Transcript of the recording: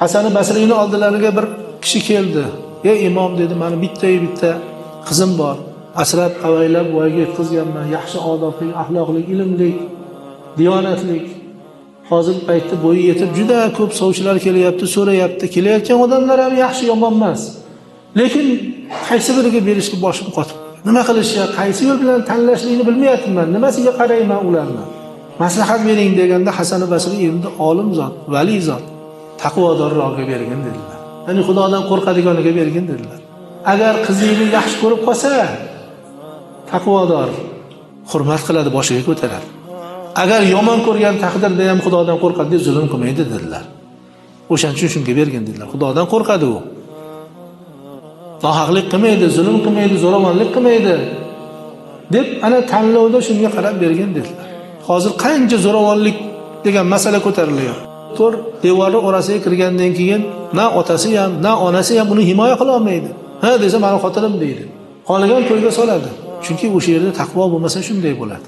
Hasan Basriyning oldilariga bir kishi keldi. "Ey imom," dedi, "meni bitta qizim bor. Asrab avaylab voyaga yetkazganman. Yaxshi odobli, axloqli, ilmli, diyonatlik. Hozir paytda bo'yi yetib juda ko'p sovchilar kelyapti, so'rayapti. Kelayotgan odamlar ham yaxshi, yomon emas. Lekin qaysi biriga berishga boshim qotib. Nima qilishga, qaysi yo'l bilan tanlashligini bilmayapman. Nimasiga qarayman ularni? Maslahat bering" deganda Hasan Basriy endi olim zot, vali zot, taqvodorroqqa bergin dedilar. Ya'ni Xudodan qo'rqadiganiga bergin dedilar. Agar qizingni yaxshi ko'rib qolsa, taqvodor hurmat qiladi, boshiga ko'taradi. Agar yomon ko'rgan taqdirda ham Xudodan qo'rqadi deb zulm qilmaydi dedilar. O'shaning uchun shunga bergin dedilar. Xudodan qo'rqadi u. Nohaqlik qilmaydi, zulm qilmaydi, zo'ravonlik qilmaydi deb ana tanlovda shunga qarab bergin dedilar. Hozir qancha zo'ravonlik degan masala ko'tarilyapti. To'r devorning orasiga kirgandan keyin na otasi ham, na onasi ham uni himoya qila olmaydi. Ha desa, "Meni xotinim" deydi. Qolgan to'yga soladi. Chunki o'sha yerda taqvo bo'lmasa shunday bo'ladi.